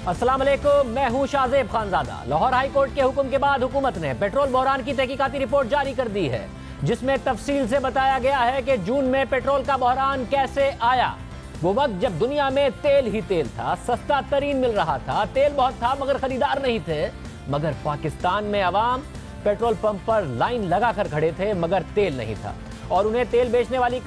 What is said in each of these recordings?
अस्सलाम वालेकुम, मैं हूं शाहजेब खानजादा। लाहौर हाई कोर्ट के हुक्म के बाद हुकूमत ने पेट्रोल बहरान की तहकीकाती रिपोर्ट जारी कर दी है, जिसमें तफसील से बताया गया है कि जून में पेट्रोल का बहरान कैसे आया। वो वक्त जब दुनिया में तेल ही तेल था, सस्ता तरीन मिल रहा था, तेल बहुत था मगर खरीदार नहीं थे। मगर पाकिस्तान में अवाम पेट्रोल पंप पर लाइन लगाकर खड़े थे मगर तेल नहीं था, और उन्हें तेल बेचने वाली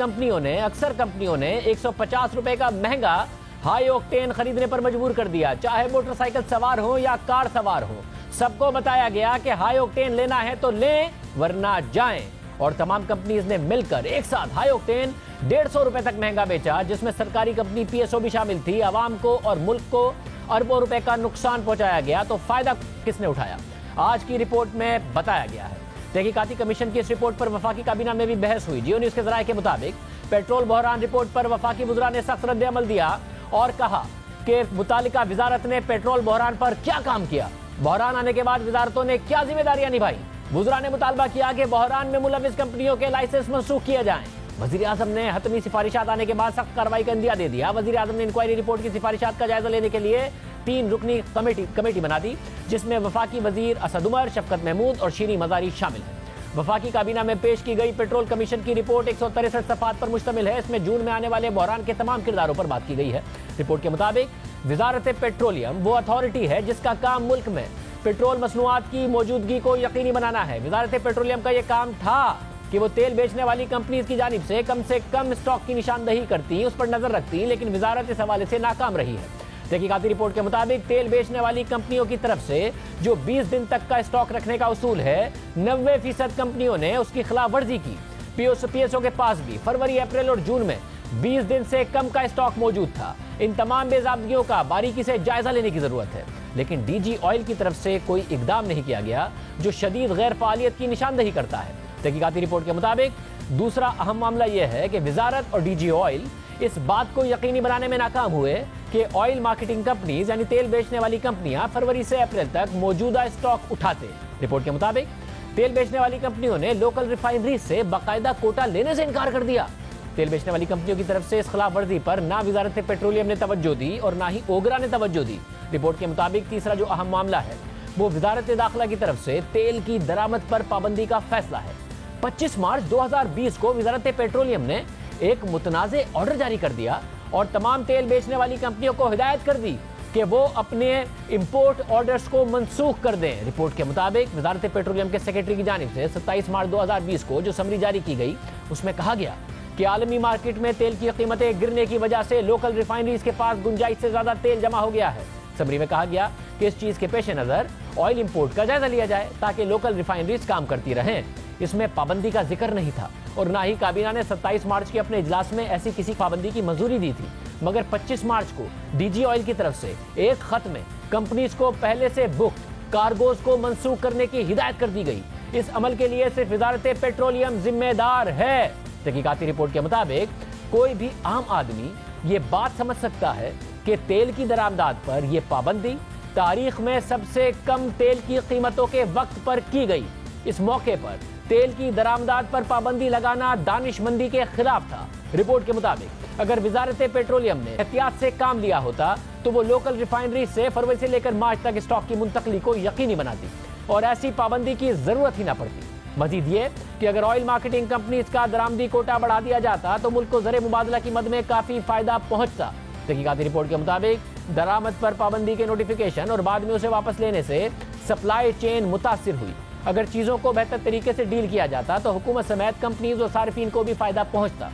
अक्सर कंपनियों ने 150 रुपए का महंगा हाई ऑक्टेन खरीदने पर मजबूर कर दिया। चाहे मोटरसाइकिल सवार हो या कार सवार हो, सबको बताया गया कि हाई ऑक्टेन लेना है तो लें वरना जाएं। और तमाम कंपनीज ने मिलकर एक साथ हाई ऑक्टेन 150 रुपए तक महंगा बेचा, जिसमें सरकारी कंपनी पीएसओ भी शामिल थी। आवाम को और मुल्क को अरबों रुपए का नुकसान पहुंचाया गया, तो फायदा किसने उठाया? आज की रिपोर्ट में बताया गया है। तहकीकाती कमीशन की इस रिपोर्ट पर वफाकी काबीना में भी बहस हुई। जियो न्यूज के जराये के मुताबिक पेट्रोल बहरान रिपोर्ट पर वफाकी वुज़रा ने सख्त रद्द-ए-अमल दिया और कहा कि मुतालिका वजारत ने पेट्रोल बहरान पर क्या काम किया, बहरान आने के बाद वजारतों ने क्या जिम्मेदारियां निभाई। वुज़रा ने मुतालबा किया कि बहरान में मुलविस कंपनियों के लाइसेंस मनसूख किए जाएं। वज़ीर आज़म ने हतमी सिफारिशात आने के बाद सख्त कार्रवाई का इंदिया दे दिया। वज़ीर आज़म ने इंक्वायरी रिपोर्ट की सिफारिशात का जायजा लेने के लिए 3 रुकनी कमेटी बना दी, जिसमें वफाकी वजीर असद उमर, शफकत महमूद और शीरी मजारी शामिल हैं। वफाकी काबीना में पेश की गई पेट्रोल कमीशन की रिपोर्ट 163 सफ़हात पर मुश्तमिल है। इसमें जून में आने वाले बहरान के तमाम किरदारों पर बात की गई है। रिपोर्ट के मुताबिक वजारत पेट्रोलियम वो अथॉरिटी है जिसका काम मुल्क में पेट्रोल मसनूआत की मौजूदगी को यकीनी बनाना है। वजारत पेट्रोलियम का यह काम था कि वो तेल बेचने वाली कंपनीज की जानिब से कम स्टॉक की निशानदही करती, उस पर नजर रखती, लेकिन वजारत इस हवाले से नाकाम रही है। तहकीकाती रिपोर्ट के मुताबिक तेल बेचने वाली कंपनियों की तरफ से जो 20 दिन तक का स्टॉक रखने का उसूल है, 90% कंपनियों ने उसकी खिलाफ वर्जी की। पीएसओ के पास भी फरवरी, अप्रैल और जून में 20 दिन से कम का स्टॉक मौजूद था। इन तमाम बेज़ाब्तियों का बारीकी से जायजा लेने की जरूरत है, लेकिन डीजी ऑयल की तरफ से कोई इकदाम नहीं किया गया जो शदीद गैर फालियत की निशानदही करता है। तहकीकाती रिपोर्ट के मुताबिक दूसरा अहम मामला यह है कि वजारत और डीजी ऑयल इस बात को यकीनी बनाने में नाकाम हुए कि ऑयल मार्केटिंग कंपनीज यानी तेल बेचने वाली कंपनियां फरवरी से अप्रैल तक मौजूदा स्टॉक उठाते। रिपोर्ट के मुताबिक तेल बेचने वाली कंपनियों ने लोकल रिफाइनरीज से बाकायदा कोटा लेने से इनकार कर दिया। तेल बेचने वाली कंपनियों की तरफ से इस खिलाफ वर्जी पर ना वजारत पेट्रोलियम ने तवज्जो दी और ना ही ओगरा ने तवज्जो दी। रिपोर्ट के मुताबिक तीसरा जो अहम मामला है वो वजारत दाखिला की तरफ से तेल की दरामद पर पाबंदी का फैसला है। 25 मार्च 2020 को वजारत पेट्रोलियम ने एक मुतनाज़े ऑर्डर जारी कर दिया और तमाम तेल बेचने वाली कंपनियों को हिदायत कर दी कि वो अपने इंपोर्ट ऑर्डर्स को मनसूख कर दें। रिपोर्ट के मुताबिक वजारत पेट्रोलियम के सेक्रेटरी की जानिब से 27 मार्च 2020 को जो समरी जारी की गई, उसमें कहा गया कि आलमी मार्केट में तेल की कीमतें गिरने की वजह से लोकल रिफाइनरीज के पास गुंजाइश से ज्यादा तेल जमा हो गया है। समरी में कहा गया कि इस चीज के पेश नजर ऑयल इंपोर्ट का जायजा लिया जाए ताकि लोकल रिफाइनरीज काम करती रहें। इसमें पाबंदी का जिक्र नहीं था और ना ही काबीना ने 27 मार्च के अपने इजलास में ऐसी किसी पाबंदी की मंजूरी दी थी। मगर 25 मार्च को डीजी ऑयल की तरफ से एक खत में कंपनीज को पहले से बुक कार्गोज को मंसूख करने की हिदायत कर दी गई। इस अमल के लिए सिर्फ वजारत पेट्रोलियम जिम्मेदार है। तहकीकाती रिपोर्ट के मुताबिक कोई भी आम आदमी ये बात समझ सकता है कि तेल की दरामदाद पर यह पाबंदी तारीख में सबसे कम तेल की कीमतों के वक्त पर की गई। इस मौके पर तेल की दरामदाद पर पाबंदी लगाना दानिशमंदी के खिलाफ था। रिपोर्ट के मुताबिक अगर वजारत पेट्रोलियम ने एहतियात से काम लिया होता तो वो लोकल रिफाइनरी से फरवरी से लेकर मार्च तक स्टॉक की मुंतकली को यकीनी बनाती और ऐसी पाबंदी की जरूरत ही ना पड़ती। मजीद ये कि अगर ऑयल मार्केटिंग कंपनीज का दरामदी कोटा बढ़ा दिया जाता तो मुल्क को ज़र मुबादला की मद में काफी फायदा पहुंचता। तहकीकाती रिपोर्ट के मुताबिक दरामद पर पाबंदी के नोटिफिकेशन और बाद में उसे वापस लेने से सप्लाई चेन मुतासिर हुई। अगर चीजों को बेहतर तरीके से डील किया जाता तो हुकूमत समेत कंपनीज और सार्फिन को भी फायदा पहुंचता।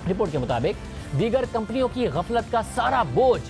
रिपोर्ट के मुताबिक दीगर कंपनियों की गफलत का सारा बोझ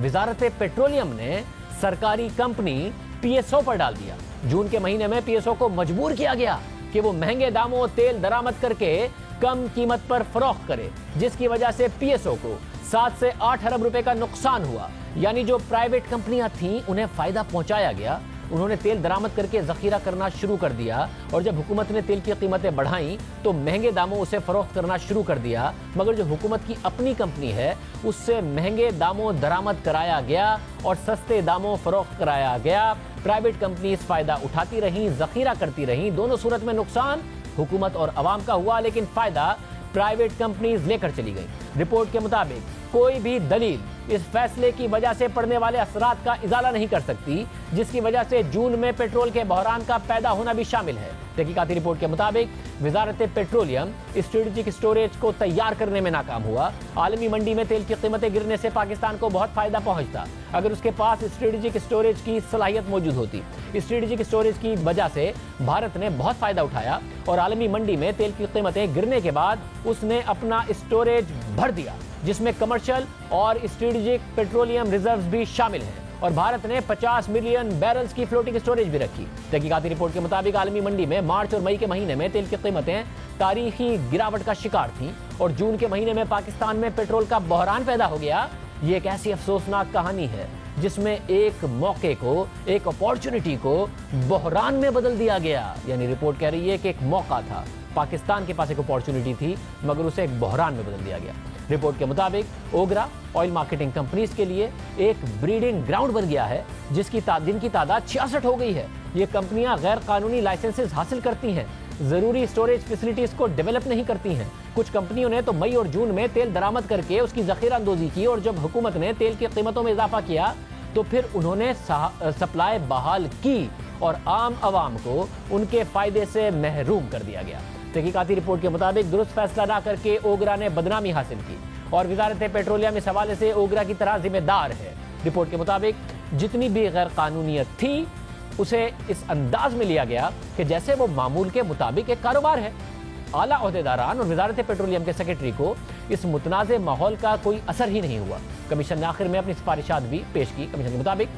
वजारत पेट्रोलियम ने सरकारी कंपनी पीएसओ पर डाल दिया। जून के महीने में पीएसओ को मजबूर किया गया कि वो महंगे दामों तेल दरामद करके कम कीमत पर फरोख्त करे, जिसकी वजह से पीएसओ को 7 से 8 अरब रुपए का नुकसान हुआ। यानी जो प्राइवेट कंपनियां थीं उन्हें फायदा पहुंचाया गया। उन्होंने तेल दरामद करके जखीरा करना शुरू कर दिया और जब हुकूमत ने तेल की कीमतें बढ़ाई तो महंगे दामों उसे फरोख्त करना शुरू कर दिया। मगर जो हुकूमत की अपनी कंपनी है उससे महंगे दामों दरामद कराया गया और सस्ते दामों फरोख्त कराया गया। प्राइवेट कंपनीज फायदा उठाती रहीं, जखीरा करती रहीं। दोनों सूरत में नुकसान हुकूमत और अवाम का हुआ, लेकिन फायदा प्राइवेट कंपनीज लेकर चली गई। रिपोर्ट के मुताबिक कोई भी दलील इस फैसले की वजह से पड़ने वाले असरात का इजाला नहीं कर सकती, जिसकी वजह से जून में पेट्रोल के बहरान का पैदा होना भी शामिल है। तहकीकाती रिपोर्ट के मुताबिक वजारत पेट्रोलियम स्ट्रेटेजिक स्टोरेज को तैयार करने में नाकाम हुआ। आलमी मंडी में तेल की कीमतें गिरने से पाकिस्तान को बहुत फायदा पहुंचता अगर उसके पास स्ट्रेटेजिक स्टोरेज की सलाहियत मौजूद होती। स्ट्रेटेजिक स्टोरेज की वजह से भारत ने बहुत फायदा उठाया और आलमी मंडी में तेल की कीमतें गिरने के बाद उसने अपना स्टोरेज भर दिया, जिसमें कमर्शियल और स्ट्रेटेजिक पेट्रोलियम रिजर्व्स भी शामिल हैं और भारत ने 50 मिलियन बैरल्स की फ्लोटिंग स्टोरेज भी रखी। तहकीकाती रिपोर्ट के मुताबिक आलमी मंडी में मार्च और मई के महीने में तेल की कीमतें तारीखी गिरावट का शिकार थीं और जून के महीने में पाकिस्तान में पेट्रोल का बहरान पैदा हो गया। ये एक ऐसी अफसोसनाक कहानी है जिसमें एक मौके को, एक अपॉर्चुनिटी को बहरान में बदल दिया गया। यानी रिपोर्ट कह रही है कि एक मौका था, पाकिस्तान के पास एक अपॉर्चुनिटी थी, मगर उसे एक बहरान में बदल दिया गया। रिपोर्ट के मुताबिक ओगरा ऑयल मार्केटिंग कंपनीज के लिए एक ब्रीडिंग ग्राउंड बन गया है, जिनकी तादाद 66 हो गई है। ये कंपनियां गैर कानूनी लाइसेंसेस हासिल करती हैं, जरूरी स्टोरेज फैसिलिटीज को डेवलप नहीं करती हैं। कुछ कंपनियों ने तो मई और जून में तेल दरामद करके उसकी जखीरा अंदोजी की और जब हुकूमत ने तेल की कीमतों में इजाफा किया तो फिर उन्होंने सप्लाई बहाल की और आम आवाम को उनके फायदे से महरूम कर दिया गया। तहकीकाती रिपोर्ट के मुताबिक दुरुस्त फैसला ना करके ओगरा ने बदनामी हासिल की और वजारत पेट्रोलियम इस हवाले से ओगरा की तरह जिम्मेदार है। रिपोर्ट के मुताबिक जितनी भी गैर कानूनियत थी उसे इस अंदाज में लिया गया कि जैसे वो मामूल के मुताबिक एक कारोबार है। आला ओहदेदारान और वजारत पेट्रोलियम के सेक्रेटरी को इस मुतनाज़ माहौल का कोई असर ही नहीं हुआ। कमीशन ने आखिर में अपनी सिफारिशात भी पेश की। कमीशन के मुताबिक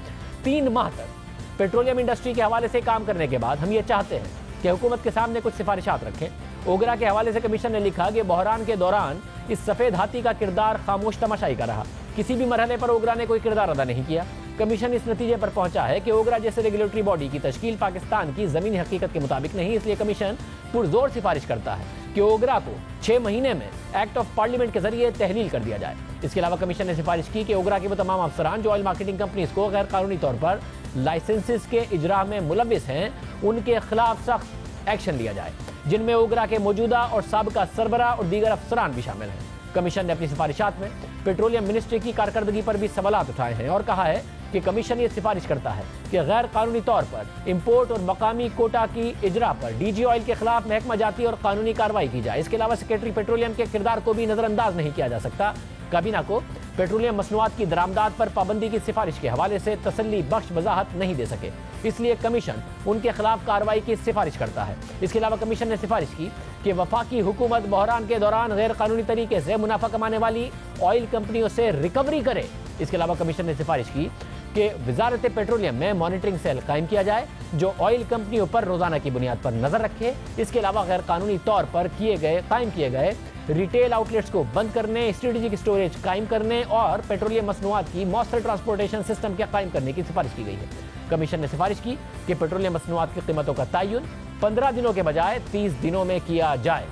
3 माह तक पेट्रोलियम इंडस्ट्री के हवाले से काम करने के बाद हम ये चाहते हैं कि हुकूमत के सामने कुछ सिफारिशात रखें। ओगरा के हवाले से कमीशन ने लिखा कि बहरान के दौरान इस सफ़ेद हाथी का किरदार खामोश तमाशाई का रहा, किसी भी मरहले पर ओगरा ने कोई किरदार अदा नहीं किया। कमीशन इस नतीजे पर पहुंचा है कि ओगरा जैसे रेगुलेटरी बॉडी की तश्कील पाकिस्तान की ज़मीनी हकीकत के मुताबिक नहीं, इसलिए कमीशन पुरजोर सिफारिश करता है कि ओगरा को 6 महीने में एक्ट ऑफ पार्लियामेंट के जरिए तहलील कर दिया जाए। इसके अलावा कमीशन ने सिफारिश की कि ओगरा के वो तमाम अफसरान जो ऑयल मार्केटिंग कंपनीज को गैर कानूनी तौर पर लाइसेंसेस के इजरा में मुलविस हैं, उनके खिलाफ सख्त एक्शन लिया जाए, जिनमें ओगरा के मौजूदा और साबिका सरबरा और दीगर अफसरान भी शामिल हैं। कमीशन ने अपनी सिफारिशात में पेट्रोलियम मिनिस्ट्री की कारकर्दगी पर भी सवालात उठाए हैं और कहा है कि कमीशन ये सिफारिश करता है कि गैर कानूनी तौर पर इंपोर्ट और मकामी कोटा की इजरा पर डीजी ऑयल के खिलाफ महकमा जाती और कानूनी कार्रवाई की जाए। इसके अलावा सेक्रेटरी पेट्रोलियम के किरदार को भी नजरअंदाज नहीं किया जा सकता। काबीना को पेट्रोलियम मसनूआत की दरामदात पर पाबंदी की सिफारिश के हवाले से तसल्ली बख्श वजाहत नहीं दे सके, इसलिए कमीशन उनके खिलाफ कार्रवाई की सिफारिश करता है। इसके अलावा कमीशन ने सिफारिश की कि वफाकी हुकूमत बहरान के दौरान गैर कानूनी तरीके से मुनाफा कमाने वाली ऑयल कंपनियों से रिकवरी करे। इसके अलावा कमीशन ने सिफारिश की कि वजारत पेट्रोलियम में मॉनिटरिंग सेल कायम किया जाए जो ऑयल कंपनियों पर रोजाना की बुनियाद पर नजर रखे। इसके अलावा गैर कानूनी तौर पर कायम किए गए रिटेल आउटलेट्स को बंद करने, स्ट्रेटेजिक स्टोरेज कायम करने और पेट्रोलियम मसनूआत की मौसर ट्रांसपोर्टेशन सिस्टम के कायम करने की सिफारिश की गई है। कमीशन ने सिफारिश की कि पेट्रोलियम मसनूआत की कीमतों का तयन 15 दिनों के बजाय 30 दिनों में किया जाए।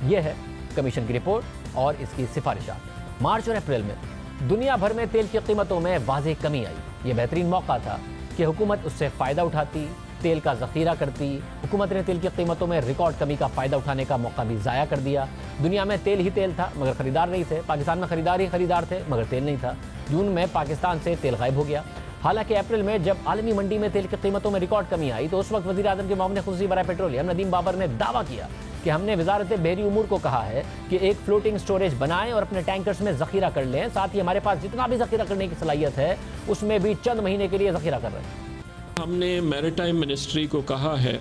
यह है कमीशन की रिपोर्ट और इसकी सिफारिशात। मार्च और अप्रैल में दुनिया भर में तेल की कीमतों में वाज़ेह कमी आई। यह बेहतरीन मौका था कि हुकूमत उससे फ़ायदा उठाती, तेल का ज़ख़ीरा करती। हुकूमत ने तेल की कीमतों में रिकॉर्ड कमी का फ़ायदा उठाने का मौका भी ज़ाया कर दिया। दुनिया में तेल ही तेल था मगर ख़रीदार नहीं थे। पाकिस्तान में ख़रीदार ही ख़रीदार थे मगर तेल नहीं था। जून में पाकिस्तान से तेल गायब हो गया। हालांकि अप्रैल में जब आलमी मंडी में तेल की कीमतों में रिकॉर्ड कमी आई तो उस वक्त वज़ीर आज़म के मामले खुसूसी बराए पेट्रोलियम नदीम बाबर ने दावा किया कि हमने वजारत बहरी उमूर को कहा है कि एक फ्लोटिंग स्टोरेज बनाएं और अपने टैंकर्स में ज़ख़ीरा कर लें। साथ ही हमारे पास जितना भी ज़ख़ीरा करने की सलाहियत है उसमें भी चंद महीने के लिए ज़ख़ीरा कर रहे हैं। हमने मैरीटाइम मिनिस्ट्री को कहा है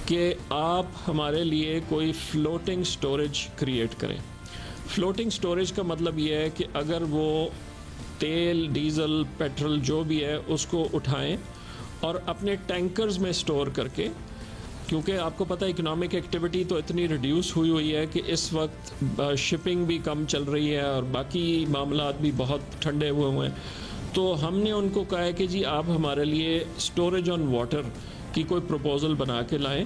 कि आप हमारे लिए कोई फ्लोटिंग स्टोरेज क्रिएट करें। फ्लोटिंग स्टोरेज का मतलब ये है कि अगर वो तेल, डीज़ल, पेट्रोल जो भी है उसको उठाएं और अपने टैंकर्स में स्टोर करके, क्योंकि आपको पता है इकोनॉमिक एक्टिविटी तो इतनी रिड्यूस हुई है कि इस वक्त शिपिंग भी कम चल रही है और बाकी मामलात भी बहुत ठंडे हुए हैं। तो हमने उनको कहा है कि जी आप हमारे लिए स्टोरेज ऑन वाटर की कोई प्रपोज़ल बना के लाएं।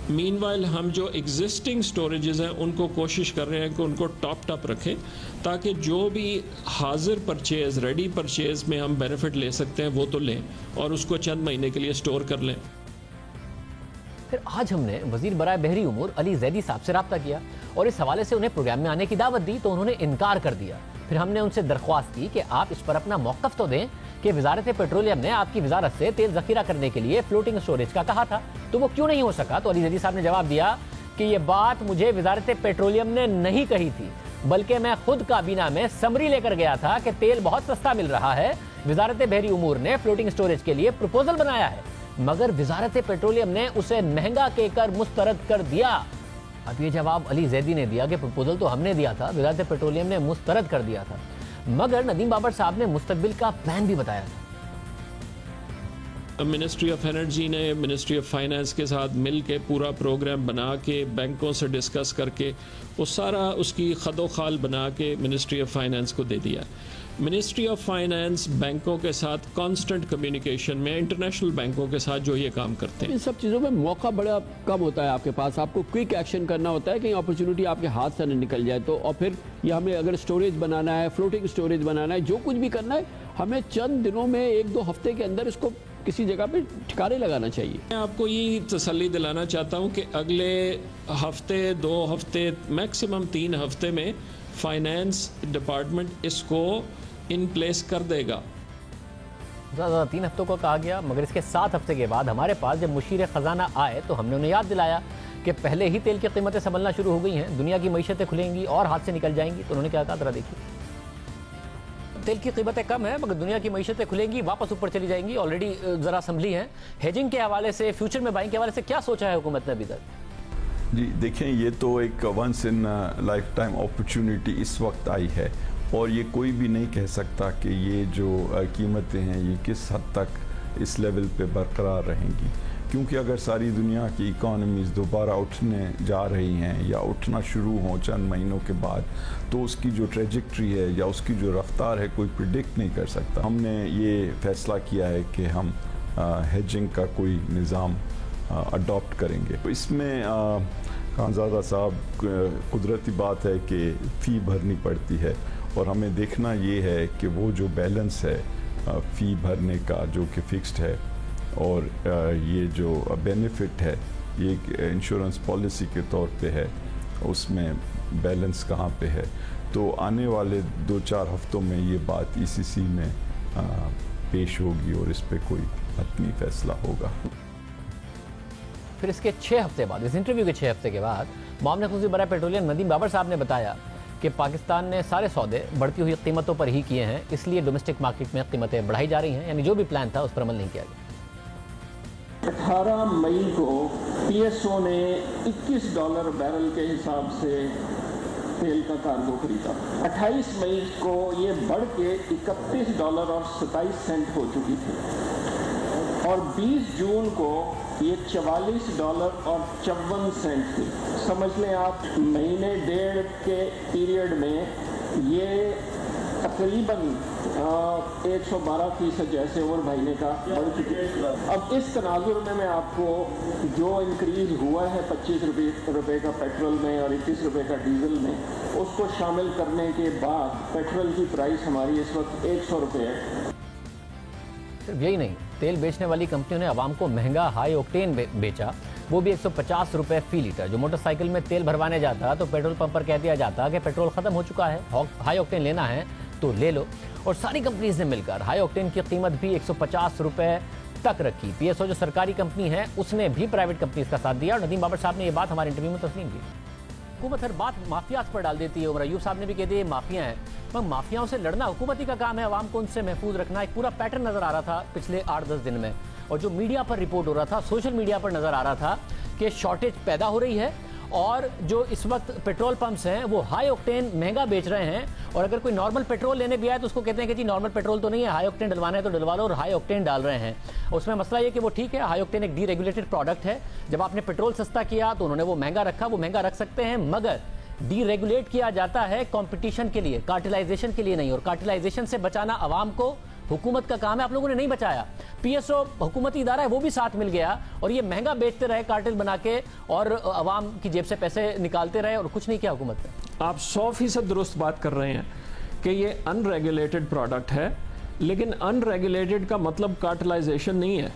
मीनवाइल हम जो एग्जिस्टिंग स्टोरेजेस हैं उनको कोशिश कर रहे हैं कि उनको टॉप रखें ताकि जो भी हाजिर परचेज़, रेडी परचेज़ में हम बेनिफिट ले सकते हैं वो तो लें और उसको चंद महीने के लिए स्टोर कर लें। फिर आज हमने वजीर बराए बहरी उमूर अली जैदी साहब से रब्ता किया और इस हवाले से उन्हें प्रोग्राम में आने की दावत दी तो उन्होंने इनकार कर दिया। फिर हमने उनसे दरख्वास्त की कि आप इस पर अपना मौक़िफ़ तो दें कि वजारत पेट्रोलियम ने आपकी वजारत से तेल ज़ख़ीरा करने के लिए फ्लोटिंग स्टोरेज का कहा था, तो वो क्यों नहीं हो सका। तो अली ज़ैदी साहब ने जवाब दिया कि ये बात मुझे वजारत पेट्रोलियम ने नहीं कही थी, बल्कि मैं खुद काबीना में समरी लेकर गया था कि तेल बहुत सस्ता मिल रहा है। वजारत बहरी उमूर ने फ्लोटिंग स्टोरेज के लिए प्रपोजल बनाया है, मगर वजारत पेट्रोलियम ने उसे महंगा कहकर मुस्तरद कर दिया। अब ये जवाब अली ज़ैदी ने दिया कि प्रपोजल तो हमने दिया था, वजारत पेट्रोलियम ने मुस्तरद कर दिया था। मगर नदीम बाबर साहब ने मुस्तकबिल का प्लान भी बताया था। मिनिस्ट्री ऑफ एनर्जी ने मिनिस्ट्री ऑफ फाइनेंस के साथ मिल के पूरा प्रोग्राम बना के बैंकों से डिस्कस करके वो सारा उसकी खदो खाल बना के मिनिस्ट्री ऑफ फाइनेंस को दे दिया। मिनिस्ट्री ऑफ फाइनेंस बैंकों के साथ कांस्टेंट कम्युनिकेशन में, इंटरनेशनल बैंकों के साथ जो ये काम करते हैं। इन सब चीज़ों में मौका बड़ा कम होता है आपके पास, आपको क्विक एक्शन करना होता है, कहीं अपॉर्चुनिटी आपके हाथ से न निकल जाए तो। और फिर ये हमें अगर स्टोरेज बनाना है, फ्लोटिंग स्टोरेज बनाना है, जो कुछ भी करना है, हमें चंद दिनों में 1-2 हफ्ते के अंदर इसको किसी जगह पे ठिकाने लगाना चाहिए। मैं आपको ये तसल्ली दिलाना चाहता हूँ कि अगले हफ्ते, 2 हफ्ते, मैक्सिमम 3 हफ्ते में फाइनेंस डिपार्टमेंट इसको इन प्लेस कर देगा। ज़्यादा 3 हफ्तों को कहा गया, मगर इसके 7 हफ्ते के बाद हमारे पास जब मुशीर ख़जाना आए तो हमने उन्हें याद दिलाया कि पहले ही तेल की कीमतें संभलना शुरू हो गई हैं, दुनिया की मईशतें खुलेंगी और हाथ से निकल जाएंगी। तो उन्होंने क्या कहा, जरा देखिए, तेल की कीमतें कम है मगर दुनिया की मईशतें खुलेंगी, वापस ऊपर चली जाएंगी, ऑलरेडी ज़रा संभली हैं। हेजिंग के हवाले से, फ्यूचर में बाइंग के हवाले से क्या सोचा है हुकूमत ने अभी तक? जी देखें, ये तो एक once in lifetime opportunity इस वक्त आई है और ये कोई भी नहीं कह सकता कि ये जो कीमतें हैं ये किस हद तक इस लेवल पे बरकरार रहेंगी, क्योंकि अगर सारी दुनिया की इकॉनमीज़ दोबारा उठने जा रही हैं या उठना शुरू हों चंद महीनों के बाद, तो उसकी जो ट्रेजेक्ट्री है या उसकी जो रफ्तार है कोई प्रिडिक्ट नहीं कर सकता। हमने ये फैसला किया है कि हम हेजिंग का कोई निज़ाम अडॉप्ट करेंगे। तो इसमें खानज़ादा साहब, कुदरती बात है कि फ़ी भरनी पड़ती है और हमें देखना ये है कि वो जो बैलेंस है फ़ी भरने का जो कि फ़िक्स्ड है और ये जो बेनिफिट है ये इंश्योरेंस पॉलिसी के तौर पे है, उसमें बैलेंस कहाँ पे है। तो आने वाले 2-4 हफ्तों में ये बात ईसीसी में पेश होगी और इस पे कोई हतमी फैसला होगा। फिर इसके 6 हफ्ते बाद, इस इंटरव्यू के 6 हफ्ते के बाद, मामले खुसूसी बराए पेट्रोलियम नदीम बाबर साहब ने बताया कि पाकिस्तान ने सारे सौदे बढ़ती हुई कीमतों पर ही किए हैं, इसलिए डोमेस्टिक मार्केट में कीमतें बढ़ाई जा रही हैं, यानी जो भी प्लान था उस पर अमल नहीं किया गया। 18 मई को पीएसओ ने $21 बैरल के हिसाब से तेल का कार्गो खरीदा। 28 मई को ये बढ़ के $31.27 हो चुकी थी और 20 जून को ये $44.54 थी। समझ लें आप, महीने डेढ़ के पीरियड में ये तकरीबन 112% जैसे उमर भाई ने कहा बढ़ चुकी है। अब इस तनाजुर में मैं आपको जो इंक्रीज हुआ है 25 रुपये का पेट्रोल में और 21 रुपये का डीजल में, उसको शामिल करने के बाद पेट्रोल की प्राइस हमारी इस वक्त 100 रुपये है। सिर्फ यही नहीं, तेल बेचने वाली कंपनियों ने आवाम को महंगा हाई ऑक्टेन बेचा, वो भी 150 रुपये फी लीटर। जो मोटरसाइकिल में तेल भरवाने जाता तो पेट्रोल पंप पर कह दिया जाता कि पेट्रोल ख़त्म हो चुका है, हाई ऑक्टेन लेना है तो ले लो। और सारी कंपनीज ने मिलकर हाई ऑक्टेन की कीमत भी 150 रुपये तक रखी। पीएसओ जो सरकारी कंपनी है उसने भी प्राइवेट कंपनीज का साथ दिया और नदीम बाबर साहब ने ये बात हमारे इंटरव्यू में तस्लीम की। हुकूमत हर बात माफियाज पर डाल देती है, उमर अयूब साहब ने भी कह दिया माफिया हैं, मगर माफियाओं से लड़ना हुकूमती का काम है, आवाम को उनसे महफूज रखना। एक पूरा पैटर्न नजर आ रहा था पिछले 8-10 दिन में, और जो मीडिया पर रिपोर्ट हो रहा था, सोशल मीडिया पर नजर आ रहा था कि शॉर्टेज पैदा हो रही है और जो इस वक्त पेट्रोल पंप्स हैं वो हाई ऑक्टेन महंगा बेच रहे हैं। और अगर कोई नॉर्मल पेट्रोल लेने भी आए तो उसको कहते हैं कि जी नॉर्मल पेट्रोल तो नहीं है, हाई ऑक्टेन डलवाना है तो डलवा लो, और हाई ऑक्टेन डाल रहे हैं। उसमें मसला ये कि वो ठीक है, हाई ऑक्टेन एक डीरेगुलेटेड प्रोडक्ट है, जब आपने पेट्रोल सस्ता किया तो उन्होंने वो महंगा रखा, वो महंगा रख सकते हैं, मगर डीरेगुलेट किया जाता है कंपटीशन के लिए, कार्टेलाइजेशन के लिए नहीं। और कार्टेलाइजेशन से बचाना आवाम को हुकूमत का काम है, आप लोगों ने नहीं बचाया। पीएसओ हुकूमती इदारा है, वो भी साथ मिल गया और ये महंगा बेचते रहे कार्टेल बना के और आवाम की जेब से पैसे निकालते रहे और कुछ नहीं किया हुकूमत ने। आप 100% दुरुस्त बात कर रहे हैं कि ये अनरेगुलेटेड प्रोडक्ट है, लेकिन अनरेगुलेटेड का मतलब कार्टेलाइजेशन नहीं है।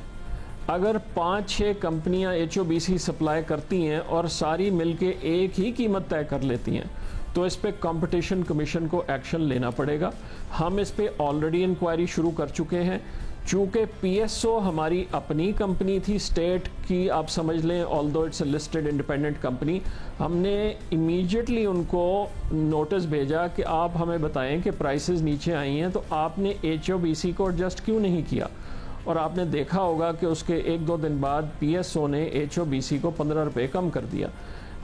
अगर 5-6 कंपनियां HOBC सप्लाई करती हैं और सारी मिलके एक ही कीमत तय कर लेती हैं तो इस पे कंपटीशन कमीशन को एक्शन लेना पड़ेगा। हम इस पे ऑलरेडी इंक्वायरी शुरू कर चुके हैं। चूँकि PSO हमारी अपनी कंपनी थी, स्टेट की आप समझ लें, although it's a listed independent company, हमने इमीडिएटली उनको नोटिस भेजा कि आप हमें बताएं कि प्राइसेस नीचे आई हैं, तो आपने HOBC को एडजस्ट क्यों नहीं किया। और आपने देखा होगा कि उसके 1-2 दिन बाद PSO ने HOBC को 15 रुपये कम कर दिया।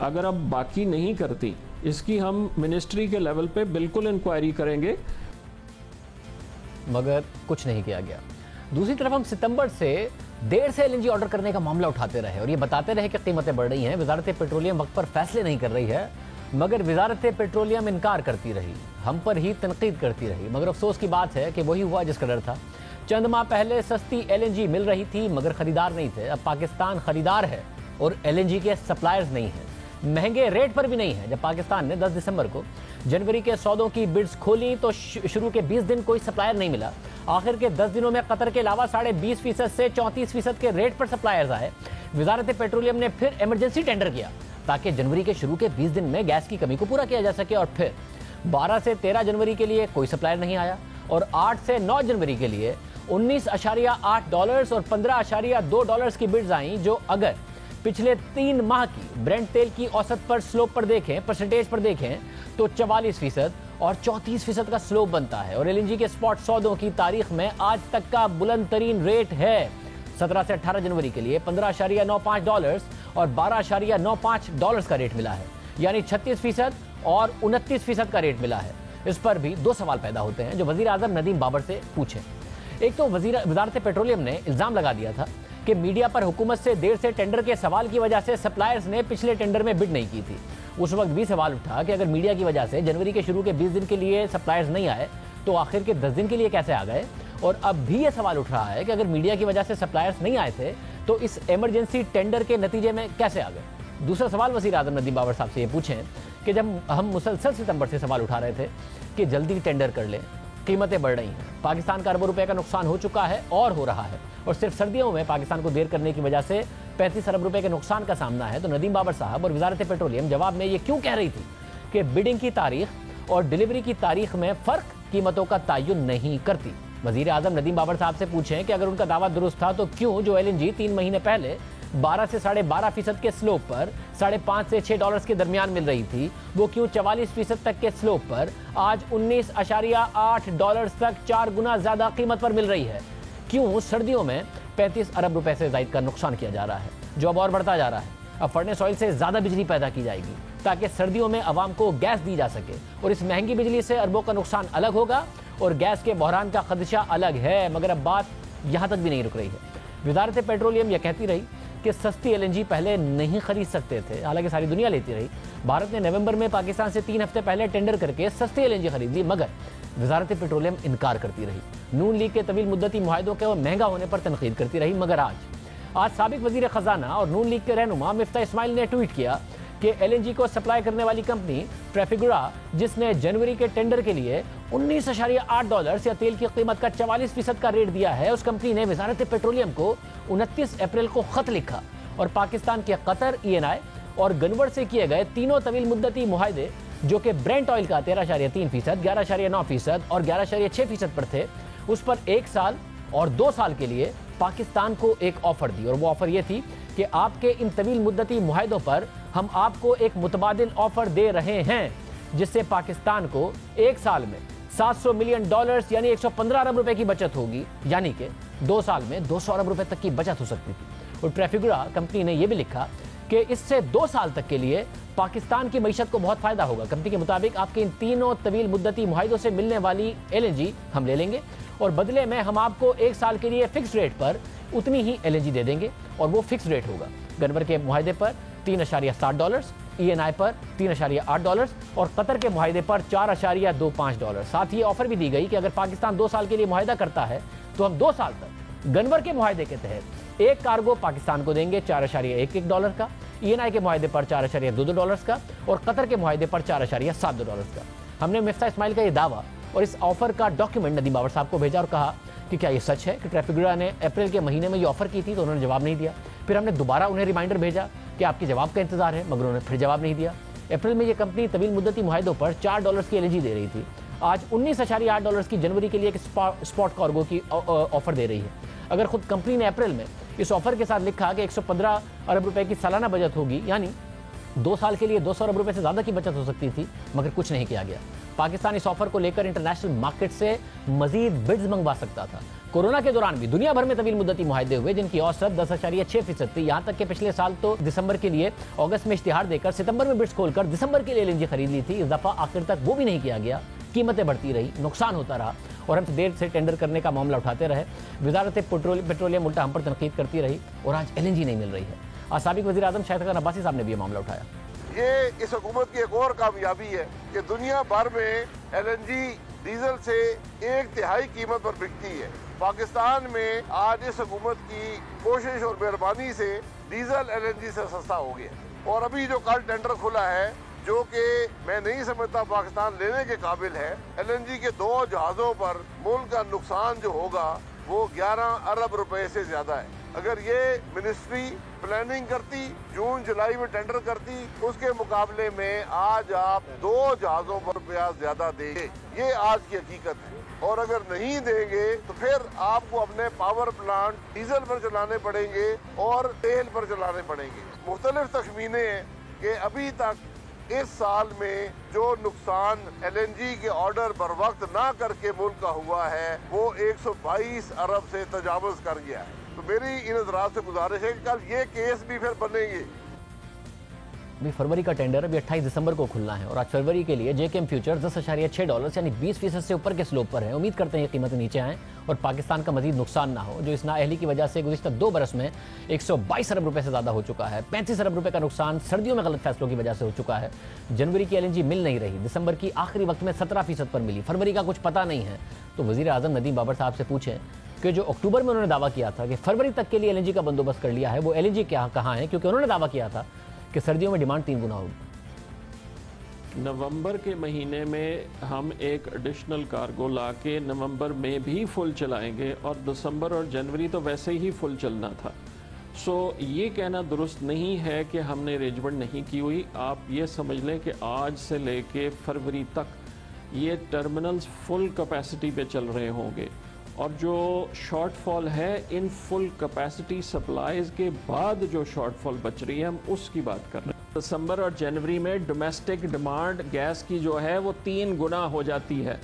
अगर अब बाकी नहीं करती, इसकी हम मिनिस्ट्री के लेवल पे बिल्कुल इंक्वायरी करेंगे, मगर कुछ नहीं किया गया। दूसरी तरफ हम सितंबर से देर से LNG ऑर्डर करने का मामला उठाते रहे और ये बताते रहे कि कीमतें बढ़ रही हैं, वजारत पेट्रोलियम वक्त पर फैसले नहीं कर रही है, मगर वजारत पेट्रोलियम इनकार करती रही, हम पर ही तनकीद करती रही। मगर अफसोस की बात है कि वही हुआ जिसका डर था। चंद माह पहले सस्ती LNG मिल रही थी मगर खरीदार नहीं थे। अब पाकिस्तान खरीदार है और LNG के सप्लायर्स नहीं हैं, महंगे रेट पर भी नहीं है। जब पाकिस्तान ने 10 दिसंबर को जनवरी के सौदों की बिड्स खोली तो शुरू के 20 दिन कोई सप्लायर नहीं मिला। आखिर के 10 दिनों में कतर के अलावा 20.5% से 34% के रेट पर सप्लायर्स आए। वजारत पेट्रोलियम ने फिर इमरजेंसी टेंडर किया ताकि जनवरी के शुरू के 20 दिन में गैस की कमी को पूरा किया जा सके। और फिर 12 से 13 जनवरी के लिए कोई सप्लायर नहीं आया और 8 से 9 जनवरी के लिए $19.8 और $15.2 की बिड्स आई, जो अगर पिछले 3 माह की ब्रेंट तेल की औसत पर स्लोप पर देखें, परसेंटेज पर देखें, तो 44% और 34% का स्लोप बनता है। और LNG के स्पॉट सौदों की तारीख में आज तक का बुलंद तरीन रेट है। 17 से 18 जनवरी के लिए $15.95 और $12.95 का रेट मिला है, यानी 36% और 29% का रेट मिला है। इस पर भी 2 सवाल पैदा होते हैं जो वजीर आजम नदीम बाबर से पूछे। एक तो वजारत पेट्रोलियम ने इल्जाम लगा दिया था कि मीडिया पर हुकूमत से देर से टेंडर के सवाल की वजह से सप्लायर्स ने पिछले टेंडर में बिड नहीं की थी। उस वक्त भी सवाल उठा कि अगर मीडिया की वजह से जनवरी के शुरू के 20 दिन के लिए सप्लायर्स नहीं आए तो आखिर के 10 दिन के लिए कैसे आ गए। और अब भी ये सवाल उठ रहा है कि अगर मीडिया की वजह से सप्लायर्स नहीं आए थे तो इस इमरजेंसी टेंडर के नतीजे में कैसे आ गए। दूसरा सवाल वज़ीर आज़म नदीम बाबर साहब से ये पूछें कि जब हम मुसलसल सितंबर से सवाल उठा रहे थे कि जल्दी टेंडर कर लें, कीमतें बढ़ रही हैं, पाकिस्तान का अरबों रुपए का नुकसान हो चुका है और हो रहा है, और सिर्फ सर्दियों में पाकिस्तान को देर करने की वजह से 35 अरब रुपए के नुकसान का सामना है, तो नदीम बाबर साहब और वजारत पेट्रोलियम जवाब में ये क्यों कह रही थी कि बिडिंग की तारीख और डिलीवरी की तारीख में फ़र्क कीमतों का तयन नहीं करती। वज़ीर आज़म नदीम बाबर साहब से पूछें कि अगर उनका दावा दुरुस्त था तो क्यों जो LNG 3 महीने पहले 12 से 12.5% के स्लोप पर $5.5 से $6 के दरमियान मिल रही थी, वो क्यों 44% तक के स्लोप पर आज $19.8 तक 4 गुना ज्यादा कीमत पर मिल रही है। क्यों सर्दियों में 35 अरब रुपए से ज्यादा का नुकसान किया जा रहा है, जो अब और बढ़ता जा रहा है। अब फर्नेस ऑयल से ज्यादा बिजली पैदा की जाएगी ताकि सर्दियों में आवाम को गैस दी जा सके, और इस महंगी बिजली से अरबों का नुकसान अलग होगा और गैस के बहरान का खदशा अलग है। मगर अब बात यहाँ तक भी नहीं रुक रही है। वजारत पेट्रोलियम यह कहती रही कि सस्ती LNG पहले नहीं खरीद सकते थे, हालांकि सारी दुनिया लेती रही। भारत ने नवंबर में पाकिस्तान से 3 हफ्ते पहले टेंडर करके सस्ती LNG खरीद ली, मगर वजारत पेट्रोलियम इनकार करती रही। नून लीग के तवील मुद्दती मुआहदों के महंगा होने पर तनकीद करती रही। मगर आज साबिक वजीर खजाना और नून लीग के रहनुमा मिफ्ता इस्माइल ने ट्वीट किया कि LNG को सप्लाई करने वाली कंपनी ट्रैफिगुरा, जिसने जनवरी के टेंडर के लिए $19.8 या तेल की कीमत का 44% का रेट दिया है, उस कंपनी ने वजारत पेट्रोलियम को 29 अप्रैल को खत लिखा और पाकिस्तान के कतर, ENI और गनवर से किए गए तीनों तवील मुद्दती मुआहदे, जो कि ब्रेंट ऑयल का 13.3%, 11.9% और 11.6% पर थे, उस पर 1 साल और 2 साल के लिए पाकिस्तान को एक ऑफर दी। और वो ऑफर ये थी कि आपके इन तवील मुद्दती मुआहदों पर हम आपको एक मुतबादिल ऑफर दे रहे हैं, जिससे पाकिस्तान को 1 साल में $700 मिलियन यानी 115 अरब रुपए की बचत होगी, यानी कि 2 साल में 200 अरब रुपए तक की बचत हो सकती थी। और ट्रैफिगुरा कंपनी ने यह भी लिखा कि इससे 2 साल तक के लिए पाकिस्तान की मईशत को बहुत फायदा होगा। कंपनी के मुताबिक आपके इन तीनों तवील मुद्दती मुआहदों से मिलने वाली LNG हम ले लेंगे और बदले में हम आपको 1 साल के लिए फिक्स रेट पर उतनी ही LNG दे देंगे, और वो फिक्स रेट होगा। गनवर के मुआहदे पर $3.7, ENI पर $3.8 और कतर के मुआहदे पर $4.25। साथ ही ऑफर भी दी गई कि अगर पाकिस्तान 2 साल के लिए मुआहदा करता है तो हम 2 साल तक गनवर के मुआहदे के तहत एक कार्गो पाकिस्तान को देंगे $4.11 का, ENI के मुआहदे पर $4.22 का और कतर के मुआहदे पर $4.72 का। हमने मिफ्ता इस्माइल का ये दावा और इस ऑफर का डॉक्यूमेंट नदीम बाबर साहब को भेजा और कहा कि क्या ये सच है कि ट्रैफिगुरा ने अप्रैल के महीने में ये ऑफर की थी, तो उन्होंने जवाब नहीं दिया। फिर हमने दोबारा उन्हें रिमाइंडर भेजा कि आपके जवाब का इंतजार है, मगर उन्होंने फिर जवाब नहीं दिया। अप्रैल में ये कंपनी तवील मुद्दती मुआहदों पर $4 की LNG दे रही थी। आज $19.8 की जनवरी के लिए एक स्पॉट कार्गो की ऑफर दे रही है। अगर खुद कंपनी ने अप्रैल में इस ऑफर के साथ लिखा कि 115 अरब रुपए की सालाना बचत होगी, यानी 2 साल के लिए 200 अरब रुपए से ज्यादा की बचत हो सकती थी, मगर कुछ नहीं किया गया। पाकिस्तान इस ऑफर को लेकर इंटरनेशनल मार्केट से मजीद बिड्स मंगवा सकता था। कोरोना के दौरान भी दुनिया भर में तवील मुद्दती मुआहदे हुए, जिनकी औसत 10.6% थी। यहां तक कि पिछले साल तो दिसंबर के लिए अगस्त में इश्तिहार देकर सितंबर में बिड्स खोलकर दिसंबर के लिए LNG खरीद ली थी। इस दफा आखिर तक वो भी नहीं किया गया। कीमतें बढ़ती रही, नुकसान होता रहा और हम देर से टेंडर करने का मामला उठाते रहे। वजारत पेट्रोलियम उल्टा हम पर तनकीद करती रही और आज LNG नहीं मिल रही है। आज साबिक वज़ीर आज़म शाहिद खान अब्बासी साहब ने भी ये मामला उठाया। ये इस हुकूमत की एक और कामयाबी है कि दुनिया भर में LNG डीजल से 1/3 कीमत पर बिकती है। पाकिस्तान में आज इस हुकूमत की कोशिश और मेहरबानी से डीजल LNG से सस्ता हो गया। और अभी जो कल टेंडर खुला है, जो कि मैं नहीं समझता पाकिस्तान लेने के काबिल है, LNG के 2 जहाज़ों पर मुल्क का नुकसान जो होगा वो 11 अरब रुपए से ज्यादा है। अगर ये मिनिस्ट्री प्लानिंग करती, जून जुलाई में टेंडर करती, उसके मुकाबले में आज आप 2 जहाज़ों पर रुपया ज्यादा देंगे। ये आज की हकीकत है। और अगर नहीं देंगे तो फिर आपको अपने पावर प्लांट डीजल पर चलाने पड़ेंगे और तेल पर चलाने पड़ेंगे। मुख्तलिफ तखमीने हैं कि अभी तक इस साल में जो नुकसान LNG के ऑर्डर पर वक्त ना करके मुल्क का हुआ है वो 122 अरब से तजावुज कर गया है। तो मेरी इन हज़रात से गुजारिश है कि कल ये केस भी फिर बनेंगे। अभी फरवरी का टेंडर अभी 28 दिसंबर को खुलना है और आज फरवरी के लिए JKM फ्यूचर $10.6 यानी 20% से ऊपर के स्लोप पर है। उम्मीद करते हैं ये कीमतें नीचे आएँ और पाकिस्तान का मजीद नुकसान ना हो, जो इस नाअहली की वजह से गुज़िश्ता 2 बरस में 122 अरब रुपए से ज़्यादा हो चुका है। 35 अरब रुपए का नुकसान सर्दियों में गलत फैसलों की वजह से हो चुका है। जनवरी की LNG मिल नहीं रही, दिसंबर की आखिरी वक्त में 17% पर मिली, फरवरी का कुछ पता नहीं है। तो वज़ीर आज़म नदीम बाबर साहब से पूछें कि जो अक्टूबर में उन्होंने दावा किया था कि फरवरी तक के लिए LNG का बंदोबस्त कर लिया है, वो LNG कहाँ है? क्योंकि उन्होंने दावा किया था कि सर्दियों में डिमांड 3 गुना होगी। नवंबर के महीने में हम एक एडिशनल कार्गो लाके नवंबर में भी फुल चलाएंगे और दिसंबर और जनवरी तो वैसे ही फुल चलना था। सो ये कहना दुरुस्त नहीं है कि हमने अरेंजमेंट नहीं की हुई। आप ये समझ लें कि आज से लेके फरवरी तक ये टर्मिनल्स फुल कैपेसिटी पे चल रहे होंगे और जो शॉर्टफॉल है इन फुल कैपेसिटी सप्लाईज के बाद जो शॉर्टफॉल बच रही है हम उसकी बात कर रहे हैं। दिसंबर और जनवरी में डोमेस्टिक डिमांड गैस की जो है वो 3 गुना हो जाती है।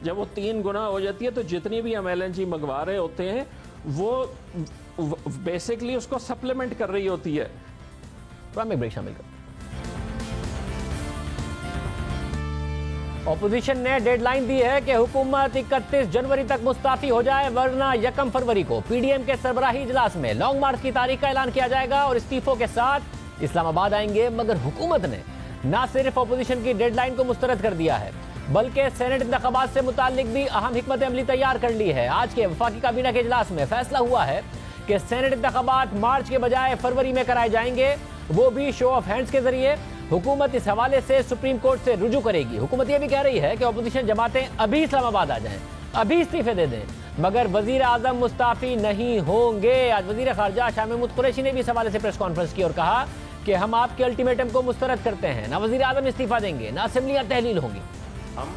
जब वो 3 गुना हो जाती है तो जितनी भी हम LNG मंगवा रहे होते हैं वो बेसिकली उसको सप्लीमेंट कर रही होती है। ब्रेक शामिल कर। ऑपोजिशन ने डेडलाइन दी है कि हुकूमत 31 जनवरी तक मुस्ताफी हो जाए, वरना 1 फरवरी को PDM के सरबराही इजलास में लॉन्ग मार्च की तारीख का ऐलान किया जाएगा और इस्तीफों के साथ इस्लामाबाद आएंगे। मगर हुकूमत ने न सिर्फ ऑपोजिशन की डेडलाइन को मुस्तरद कर दिया है, बल्कि सेनेट इंतखाबात से मुताल्लिक भी अहम हिकमत अमली तैयार कर ली है। आज के वफाकी काबीना के इजलास में फैसला हुआ है कि सेनेट इंतखाबात मार्च के बजाय फरवरी में कराए जाएंगे, वो भी शो ऑफ हैंड्स के जरिए। हुकूमत इस हवाले से सुप्रीम कोर्ट से रुजू करेगी। हुकूमत यह भी कह रही है कि अपोजिशन जमातें अभी इस्लामाबाद आ जाएं, अभी इस्तीफे दे दें, मगर वजीर आजम मुस्ताफी नहीं होंगे। आज वजीर खारजा शाह महमूद कुरैशी ने भी इस हवाले से प्रेस कॉन्फ्रेंस की और कहा कि हम आपके अल्टीमेटम को मुस्तरद करते हैं, ना वजीर आजम इस्तीफा देंगे, ना असेंबलियां तहलील होंगी। हम